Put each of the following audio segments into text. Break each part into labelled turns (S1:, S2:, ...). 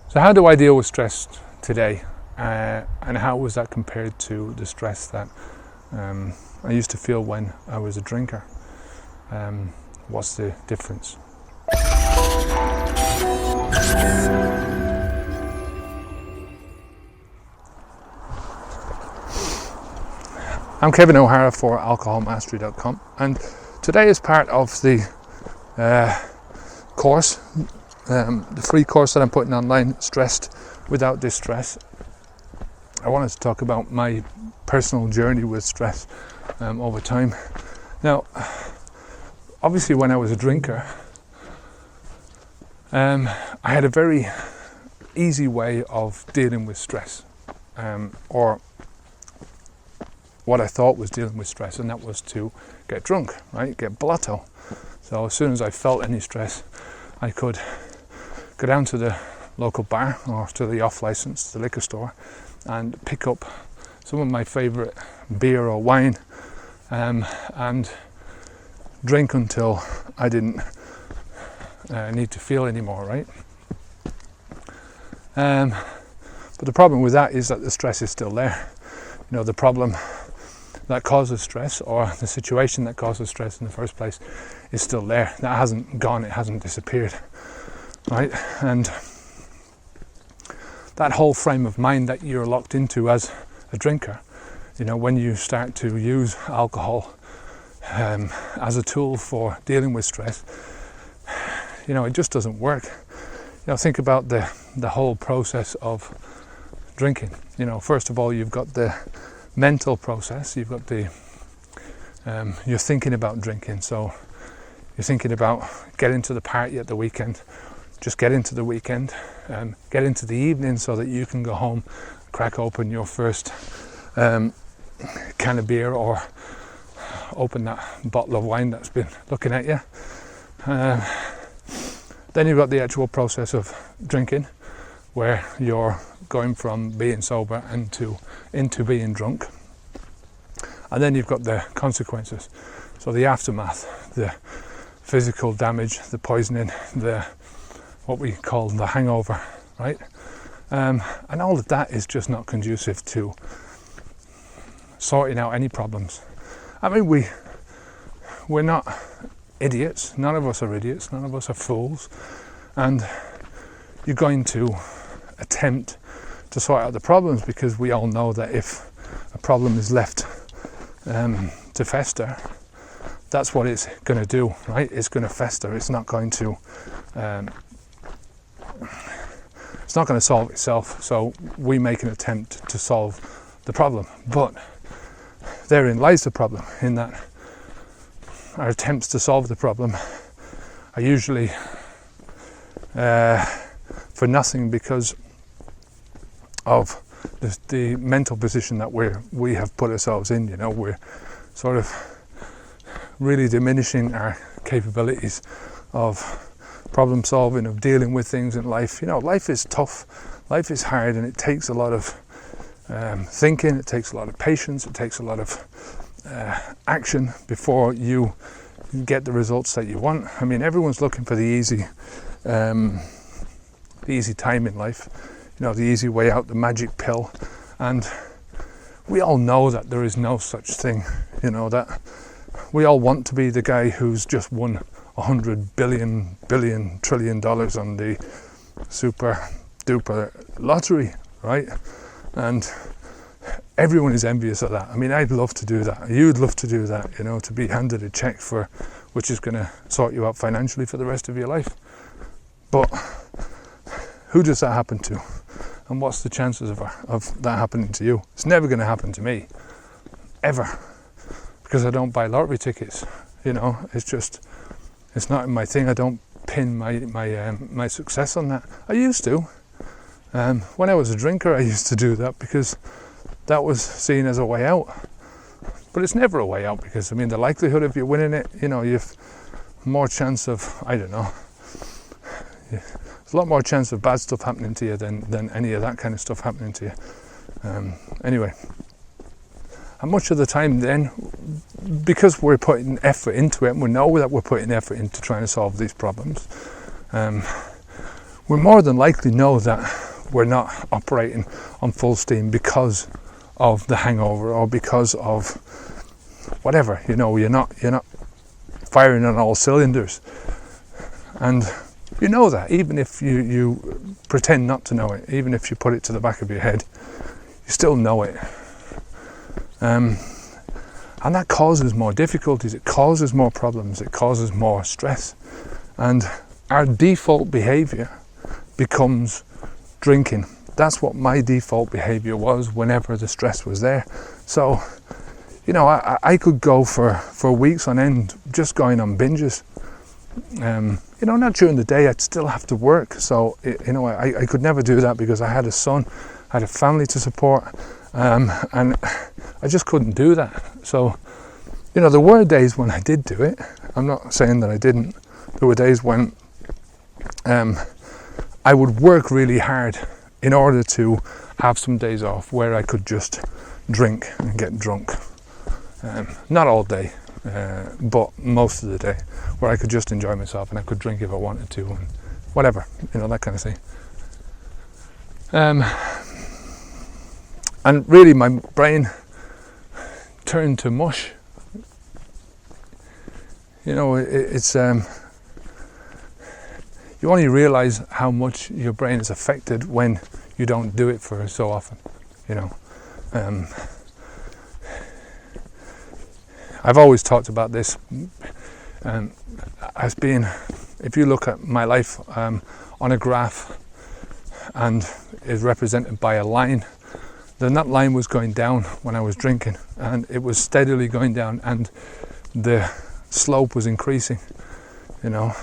S1: So how do I deal with stress today? And how was that compared to the stress that I used to feel when I was a drinker? What's the difference? I'm Kevin O'Hara for alcoholmastery.com, and today is part of the course, the free course that I'm putting online, Stressed Without Distress. I wanted to talk about my personal journey with stress over time. Now, obviously when I was a drinker, I had a very easy way of dealing with stress, or what I thought was dealing with stress, and that was to get drunk, right? Get blotto. So as soon as I felt any stress, I could go down to the local bar or to the off-license, the liquor store, and pick up some of my favourite beer or wine and drink until I didn't need to feel anymore, right? But the problem with that is that the stress is still there. You know, the problem that causes stress, or the situation that causes stress in the first place, is still there. That hasn't gone, it hasn't disappeared, right? And that whole frame of mind that you're locked into as a drinker, you know, when you start to use alcohol as a tool for dealing with stress, you know, it just doesn't work. You know, think about the whole process of drinking. You know, first of all, you've got the mental process. You've got the you're thinking about drinking, so you're thinking about getting to the party at the weekend. Just get into the weekend, get into the evening so that you can go home, crack open your first can of beer, or open that bottle of wine that's been looking at you. Then you've got the actual process of drinking, where you're going from being sober into being drunk. And then you've got the consequences. So the aftermath, the physical damage, the poisoning, what we call the hangover, right? And all of that is just not conducive to sorting out any problems. I mean, we're not idiots. None of us are idiots. None of us are fools. And you're going to attempt to sort out the problems, because we all know that if a problem is left to fester, that's what it's going to do, right? It's going to fester. It's not going to solve itself. So we make an attempt to solve the problem, but therein lies the problem, in that our attempts to solve the problem are usually for nothing, because of the mental position that we have put ourselves in. You know, we're sort of really diminishing our capabilities of problem solving, of dealing with things in life. You know, life is tough, life is hard, and it takes a lot of thinking, it takes a lot of patience, it takes a lot of action before you get the results that you want. I mean, everyone's looking for the easy time in life, you know, the easy way out, the magic pill, and we all know that there is no such thing. You know, that we all want to be the guy who's just won $100 billion trillion on the super duper lottery, right? And everyone is envious of that. I mean, I'd love to do that. You'd love to do that, you know, to be handed a check which is going to sort you out financially for the rest of your life. But who does that happen to? And what's the chances of that happening to you? It's never going to happen to me, ever, because I don't buy lottery tickets. You know, it's not my thing. I don't pin my success on that. I used to. When I was a drinker, I used to do that because that was seen as a way out. But it's never a way out, because, I mean, the likelihood of you winning it, you know, you've more chance of, I don't know, there's a lot more chance of bad stuff happening to you than any of that kind of stuff happening to you. Anyway, and much of the time then, because we're putting effort into it, and we know that we're putting effort into trying to solve these problems, we more than likely know that we're not operating on full steam because of the hangover or because of whatever. You're not firing on all cylinders, and you know that even if you pretend not to know it, even if you put it to the back of your head, you still know it. And that causes more difficulties, it causes more problems, it causes more stress. And our default behaviour becomes drinking. That's what my default behaviour was whenever the stress was there. So, I could go for weeks on end just going on binges. Not during the day, I'd still have to work. So, I could never do that because I had a son, I had a family to support, and I just couldn't do that. So, there were days when I did do it. I'm not saying that I didn't. There were days when I would work really hard in order to have some days off where I could just drink and get drunk. Not all day, but most of the day, where I could just enjoy myself and I could drink if I wanted to and whatever, that kind of thing. And really my brain turned to mush. It's you only realise how much your brain is affected when you don't do it for so often. I've always talked about this as being, if you look at my life on a graph and is represented by a line, then that line was going down when I was drinking, and it was steadily going down, and the slope was increasing, and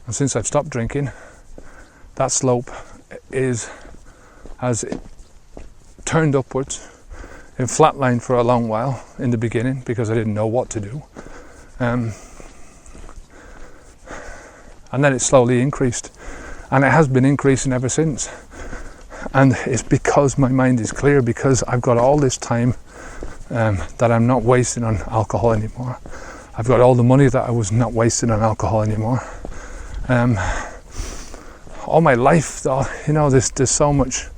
S1: since I've stopped drinking, that slope has turned upwards. It flatlined for a long while in the beginning because I didn't know what to do, and then it slowly increased, and it has been increasing ever since. And it's because my mind is clear, because I've got all this time that I'm not wasting on alcohol anymore. I've got all the money that I was not wasting on alcohol anymore. All my life, there's so much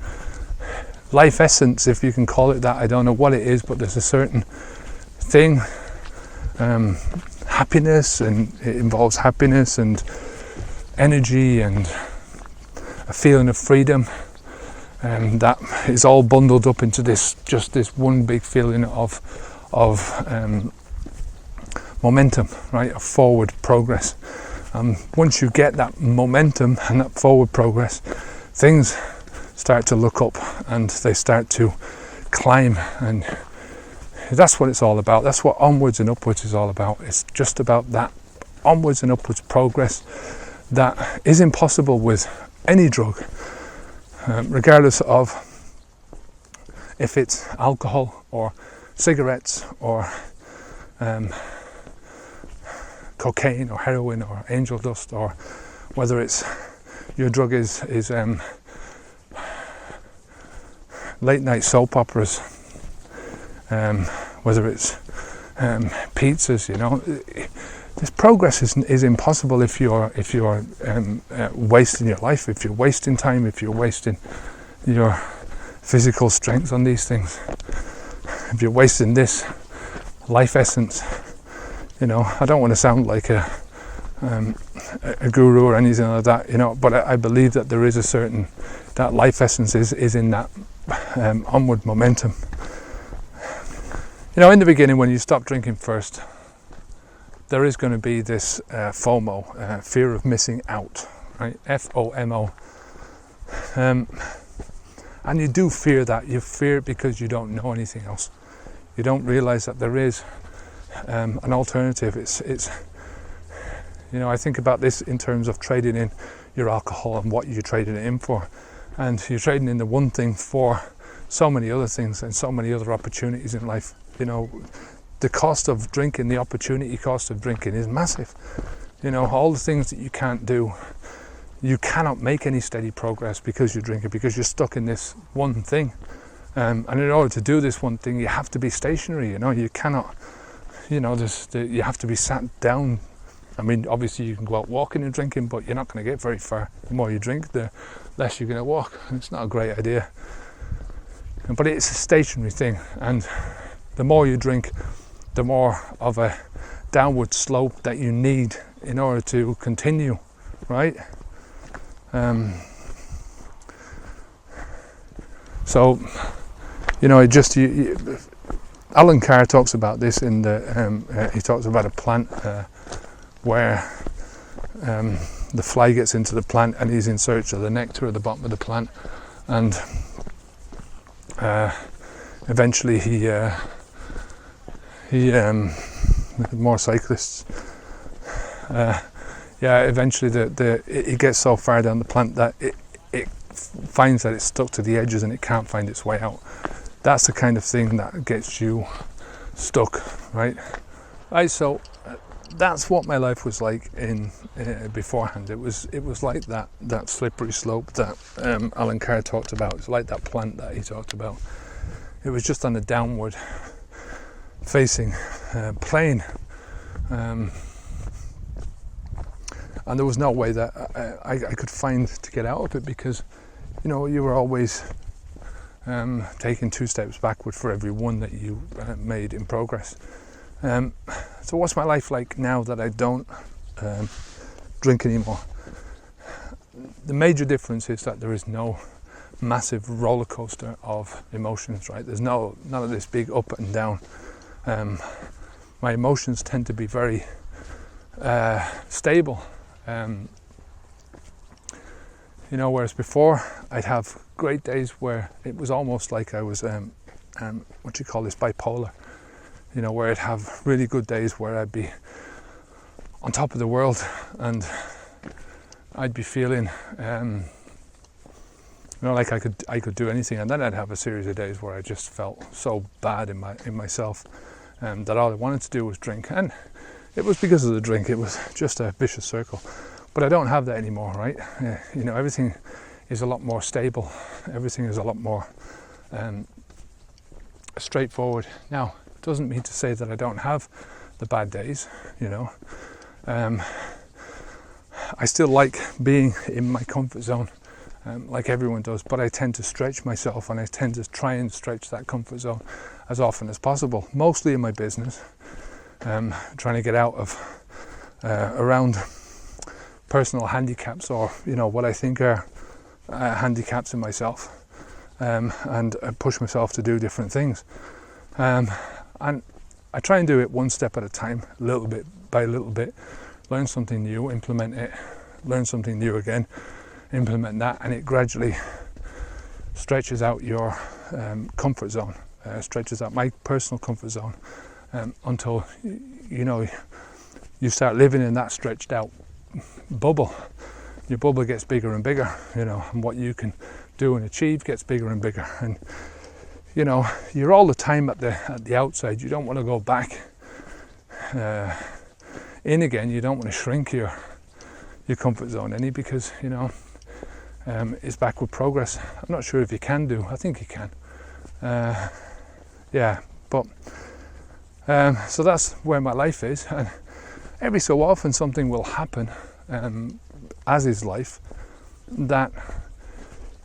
S1: life essence, if you can call it that. I don't know what it is, but there's a certain thing, happiness, and it involves happiness and energy and a feeling of freedom. That is all bundled up into this one big feeling of momentum, right? Of forward progress. Once you get that momentum and that forward progress, things start to look up and they start to climb, and that's what it's all about. That's what onwards and upwards is all about. It's just about that onwards and upwards progress that is impossible with any drug. Regardless of if it's alcohol or cigarettes or cocaine or heroin or angel dust, or whether it's your drug is late night soap operas, whether it's pizzas. This progress is impossible if you're wasting your life, if you're wasting time, if you're wasting your physical strength on these things, if you're wasting this life essence. I don't want to sound like a guru or anything like that, but I believe that there is a certain, that life essence is in that onward momentum. In the beginning, when you stop drinking first, there is going to be this FOMO, fear of missing out, right? FOMO. And you do fear that. You fear it because you don't know anything else. You don't realise that there is an alternative. It's I think about this in terms of trading in your alcohol and what you're trading it in for. And you're trading in the one thing for so many other things and so many other opportunities in life. The cost of drinking, the opportunity cost of drinking is massive. All the things that you can't do, you cannot make any steady progress because you're drinking, because you're stuck in this one thing. And in order to do this one thing, you have to be stationary. You cannot, you have to be sat down I mean, obviously you can go out walking and drinking, but you're not going to get very far. The more you drink, the less you're going to walk. It's not a great idea. But it's a stationary thing, and the more you drink, the more of a downward slope that you need in order to continue, right? So, it just Alan Carr talks about this in the. He talks about a plant where the fly gets into the plant and he's in search of the nectar at the bottom of the plant, and eventually he more cyclists. Eventually it gets so far down the plant that it finds that it's stuck to the edges and it can't find its way out. That's the kind of thing that gets you stuck, right? So that's what my life was like in beforehand. It was like that slippery slope that Alan Carr talked about. It's like that plant that he talked about. It was just on a downward facing plane, and there was no way that I could find to get out of it, because you were always taking 2 steps backward for every one that you made in progress. So what's my life like now that I don't drink anymore? The major difference is that there is no massive roller coaster of emotions, right? There's none of this big up and down. My emotions tend to be very stable. Whereas before I'd have great days where it was almost like I was bipolar. Where I'd have really good days where I'd be on top of the world and I'd be feeling like I could do anything, and then I'd have a series of days where I just felt so bad in myself that all I wanted to do was drink, and it was because of the drink. It was just a vicious circle. But I don't have that anymore, right? Everything is a lot more stable. Everything is a lot more straightforward. Now, it doesn't mean to say that I don't have the bad days, I still like being in my comfort zone, like everyone does, but I tend to stretch myself, and I tend to try and stretch that comfort zone as often as possible, mostly in my business, trying to get out of around personal handicaps, or what I think are handicaps in myself, and push myself to do different things, and I try and do it one step at a time, little bit by little bit. Learn something new, implement it, learn something new again, implement that, and it gradually stretches out your comfort zone, stretches out my personal comfort zone, until you start living in that stretched out bubble. Your bubble gets bigger and bigger, and what you can do and achieve gets bigger and bigger, and you're all the time at the outside. You don't want to go back in again. You don't want to shrink your comfort zone any, because it's backward progress. I'm not sure if you can do. I think you can. But so that's where my life is, and every so often something will happen, as is life, that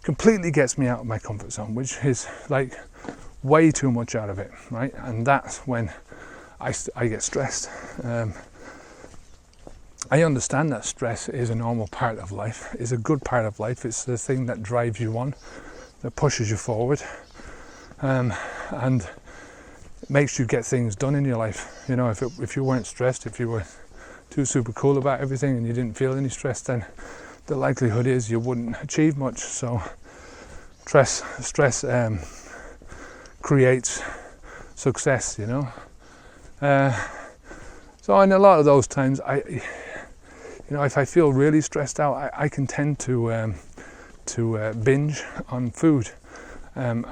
S1: completely gets me out of my comfort zone, which is like way too much out of it, right? And that's when I get stressed. I understand that stress is a normal part of life, is a good part of life. It's the thing that drives you on, that pushes you forward, and makes you get things done in your life. If you weren't stressed, if you were too super cool about everything and you didn't feel any stress, then the likelihood is you wouldn't achieve much. So stress creates success, so in a lot of those times, if I feel really stressed out, I can tend to binge on food. Not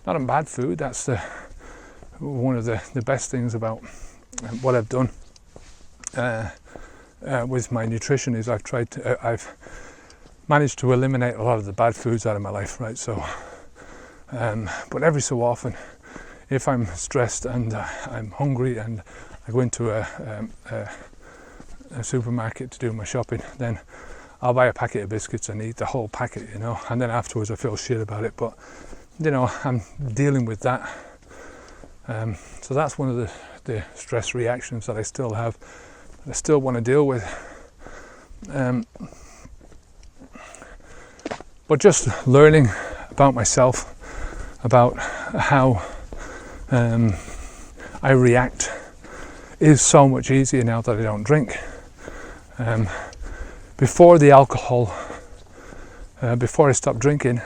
S1: on bad food. That's one of the best things about what I've done with my nutrition is I've managed to eliminate a lot of the bad foods out of my life, right? So, but every so often, if I'm stressed and I'm hungry and I go into a supermarket to do my shopping, then I'll buy a packet of biscuits and eat the whole packet, you know, and then afterwards I feel shit about it. But, you know, I'm dealing with that. So that's one of the stress reactions that I still have, that I still want to deal with. But just learning about myself, about how I react, is so much easier now that I don't drink. Before the alcohol, before I stopped drinking,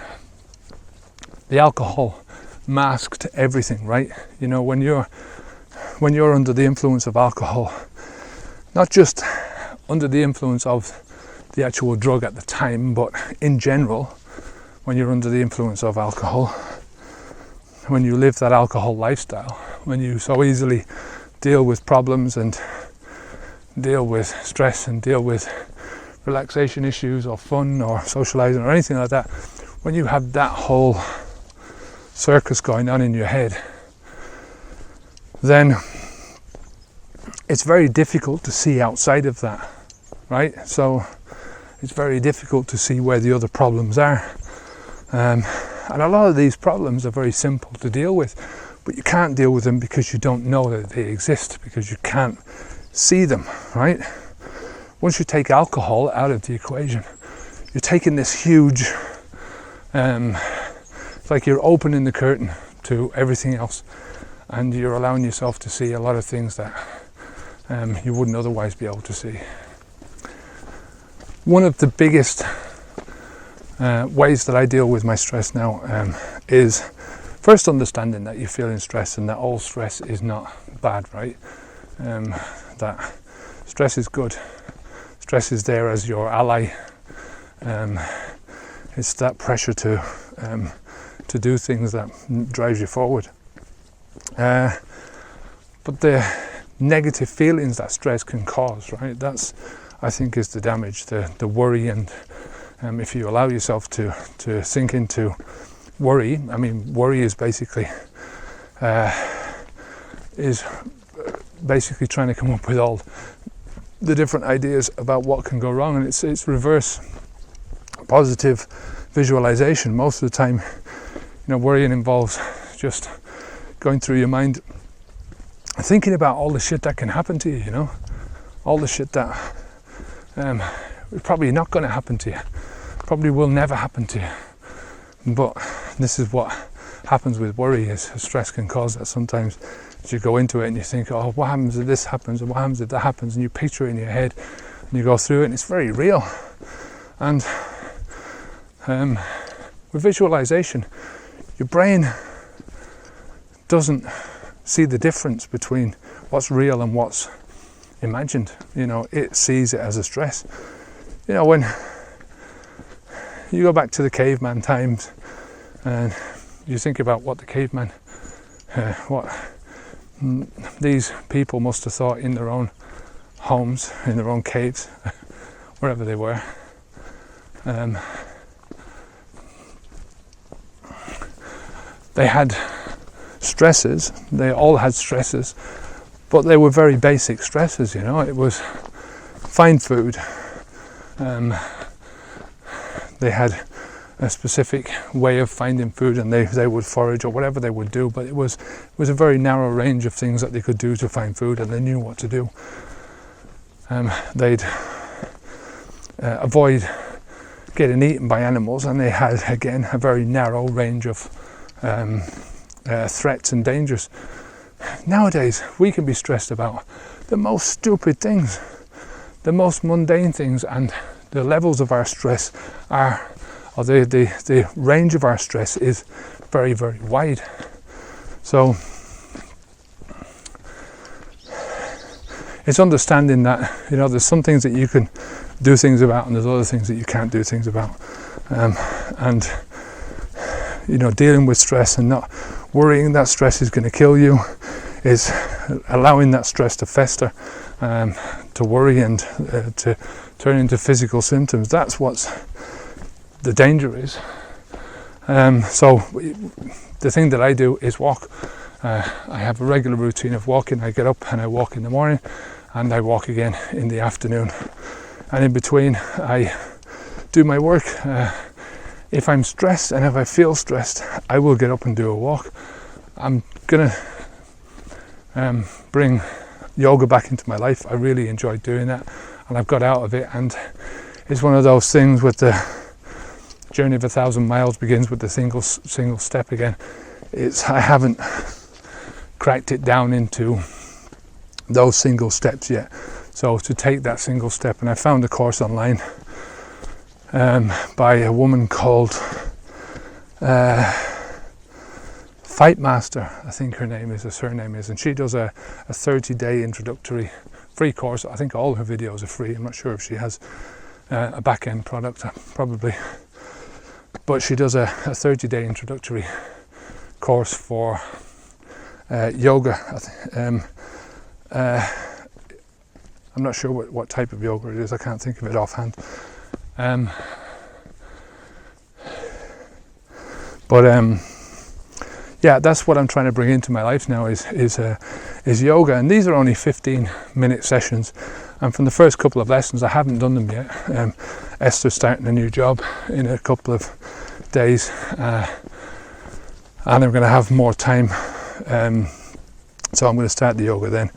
S1: the alcohol masked everything, right? You know, when you're under the influence of alcohol, not just under the influence of the actual drug at the time, but in general, when you're under the influence of alcohol, when you live that alcohol lifestyle, when you so easily deal with problems and deal with stress and deal with relaxation issues or fun or socializing or anything like that, when you have that whole circus going on in your head, then it's very difficult to see outside of that, right? So it's very difficult to see where the other problems are. And a lot of these problems are very simple to deal with, but you can't deal with them because you don't know that they exist, because you can't see them, right? Once you take alcohol out of the equation, you're taking this huge, it's like you're opening the curtain to everything else, and you're allowing yourself to see a lot of things that you wouldn't otherwise be able to see. One of the biggest ways that I deal with my stress now is first understanding that you're feeling stress and that all stress is not bad, right? That stress is good. Stress is there as your ally. It's that pressure to do things that drives you forward. But the negative feelings that stress can cause, right? That's, I think, is the damage, the worry, and if you allow yourself to sink into worry. I mean, worry is basically trying to come up with all the different ideas about what can go wrong, and it's reverse positive visualization. Most of the time, you know, worrying involves just going through your mind, thinking about all the shit that can happen to you, you know, all the shit that is probably not going to happen to you, probably will never happen to you. But this is what happens with worry, is stress can cause that sometimes. As you go into it and you think, oh, what happens if this happens, and what happens if that happens, and you picture it in your head and you go through it, and it's very real. And with visualization, your brain doesn't see the difference between what's real and what's imagined. You know, it sees it as a stress. You know, when you go back to the caveman times and you think about what the caveman, what these people must have thought in their own homes, in their own caves, wherever they were. They had stresses, they all had stresses, but they were very basic stresses, you know. It was find food. They had a specific way of finding food, and they would forage or whatever they would do, but it was a very narrow range of things that they could do to find food, and they knew what to do. They'd avoid getting eaten by animals, and they had, again, a very narrow range of threats and dangers. Nowadays, we can be stressed about the most stupid things, the most mundane things, and the levels of our stress are, or the range of our stress is very, very wide. So it's understanding that, you know, there's some things that you can do things about, and there's other things that you can't do things about. And you know, dealing with stress and not worrying that stress is going to kill you, is allowing that stress to fester, to worry, and to turn into physical symptoms. That's what's the danger is. So the thing that I do is walk. I have a regular routine of walking. I get up and I walk in the morning, and I walk again in the afternoon. And in between, I do my work. If I'm stressed and if I feel stressed, I will get up and do a walk. I'm gonna bring yoga back into my life. I really enjoy doing that, and I've got out of it, and it's one of those things with the journey of 1,000 miles begins with the single step again. I haven't cracked it down into those single steps yet. So to take that single step, and I found a course online by a woman called Fight Master, I think her surname is, and she does a 30-day introductory free course. I think all her videos are free. I'm not sure if she has a back-end product, probably, but she does a 30-day introductory course for yoga. I'm not sure what type of yoga it is. I can't think of it offhand. Yeah, that's what I'm trying to bring into my life now is yoga, and these are only 15-minute sessions. And from the first couple of lessons, I haven't done them yet. Esther's starting a new job in a couple of days, and I'm going to have more time. So I'm going to start the yoga then.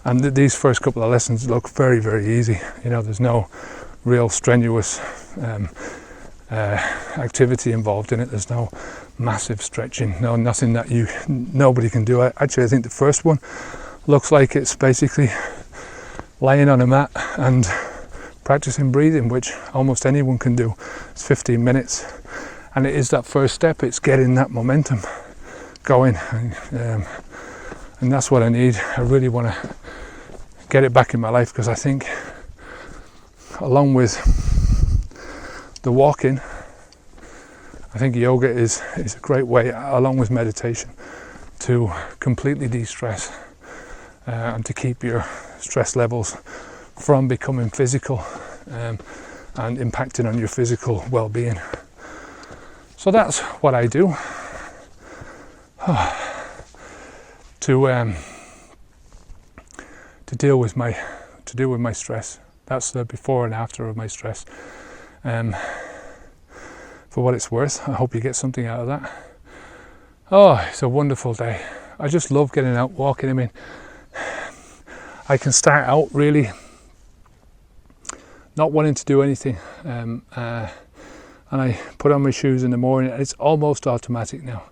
S1: And these first couple of lessons look very, very easy. You know, there's no real strenuous activity involved in it. There's no massive stretching, nothing that nobody can do. Actually, I think the first one looks like it's basically lying on a mat and practicing breathing, which almost anyone can do. It's 15 minutes, and it is that first step. It's getting that momentum going, and that's what I need. I really want to get it back in my life, because I think, along with the walking, I think yoga is a great way, along with meditation, to completely de-stress and to keep your stress levels from becoming physical and impacting on your physical well-being. So that's what I do to deal with my stress. That's the before and after of my stress. For what it's worth, I hope you get something out of that. Oh, it's a wonderful day. I just love getting out walking. I mean, I can start out really not wanting to do anything, and I put on my shoes in the morning, and it's almost automatic now.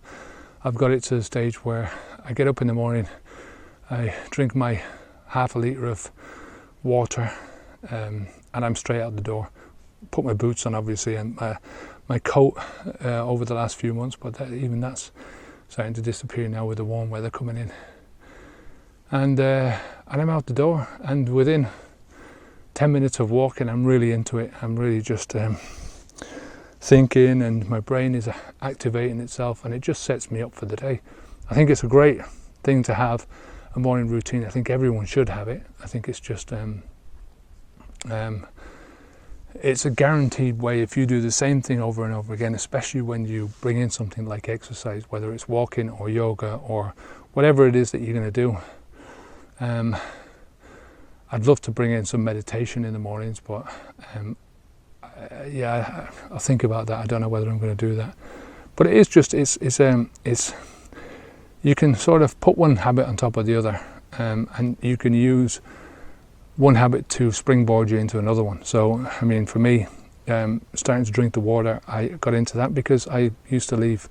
S1: I've got it to the stage where I get up in the morning, I drink my half a litre of water, and I'm straight out the door. Put my boots on, obviously, and my coat over the last few months, but even that's starting to disappear now with the warm weather coming in. And I'm out the door, and within 10 minutes of walking, I'm really into it. I'm really just thinking, and my brain is activating itself, and it just sets me up for the day. I think it's a great thing to have, a morning routine. I think everyone should have it. I think it's just it's a guaranteed way. If you do the same thing over and over again, especially when you bring in something like exercise, whether it's walking or yoga or whatever it is that you're going to do. I'd love to bring in some meditation in the mornings, but yeah, I'll think about that. I don't know whether I'm going to do that, but it is just it's you can sort of put one habit on top of the other, and you can use one habit to springboard you into another one. So, I mean, for me, starting to drink the water, I got into that because I used to leave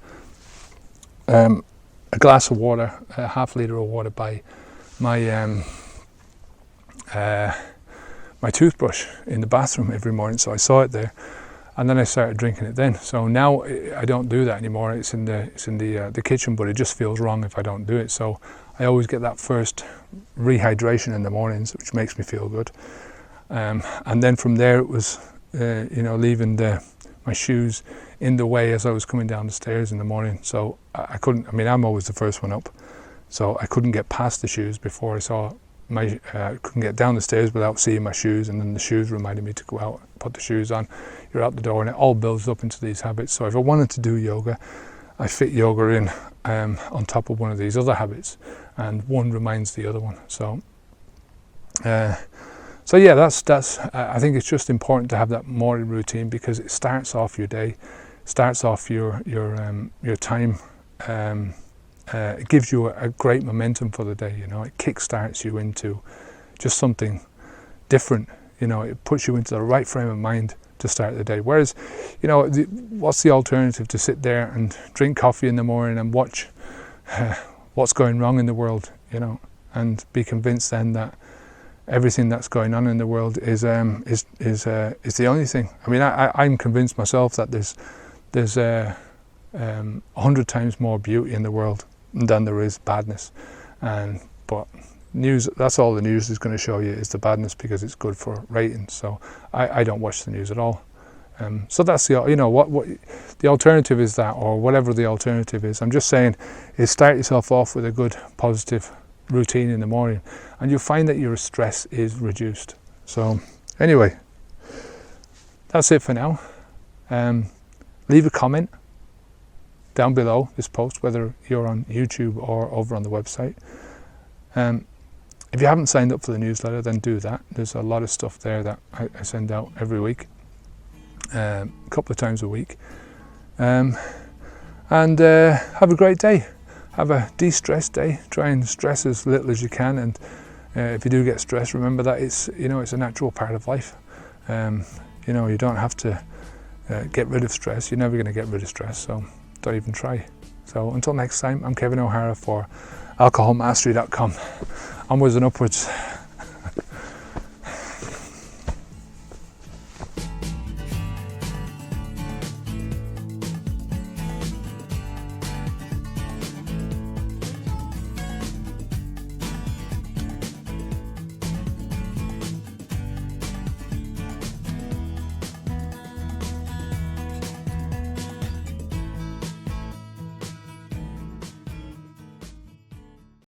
S1: a glass of water, a half litre of water by my my toothbrush in the bathroom every morning. So I saw it there, and then I started drinking it then. So now I don't do that anymore. It's in the kitchen, but it just feels wrong if I don't do it. So I always get that first rehydration in the mornings, which makes me feel good. And then from there it was, leaving my shoes in the way as I was coming down the stairs in the morning. So I couldn't. I mean, I'm always the first one up, so I couldn't get past the shoes before I saw my. Couldn't get down the stairs without seeing my shoes, and then the shoes reminded me to go out, put the shoes on. You're out the door, and it all builds up into these habits. So if I wanted to do yoga, I fit yoga in on top of one of these other habits, and one reminds the other one. So yeah, that's I think it's just important to have that morning routine, because it starts off your day, starts off your time. It gives you a great momentum for the day. It kickstarts you into just something different. It puts you into the right frame of mind to start the day. Whereas, what's the alternative? To sit there and drink coffee in the morning and watch what's going wrong in the world, and be convinced then that everything that's going on in the world is the only thing. I mean, I'm convinced myself that there's 100 times more beauty in the world than there is badness, but news, that's all the news is going to show you, is the badness, because it's good for ratings. So I don't watch the news at all. So that's what the alternative is, that, or whatever the alternative is. I'm just saying, is start yourself off with a good positive routine in the morning, and you'll find that your stress is reduced. So anyway, that's it for now. Leave a comment down below this post, whether you're on YouTube or over on the website. If you haven't signed up for the newsletter, then do that. There's a lot of stuff there that I send out every week, a couple of times a week. And have a great day. Have a de-stress day. Try and stress as little as you can. And if you do get stressed, remember that it's a natural part of life. You don't have to get rid of stress. You're never going to get rid of stress, so don't even try. So until next time, I'm Kevin O'Hara for alcoholmastery.com. Onwards and upwards.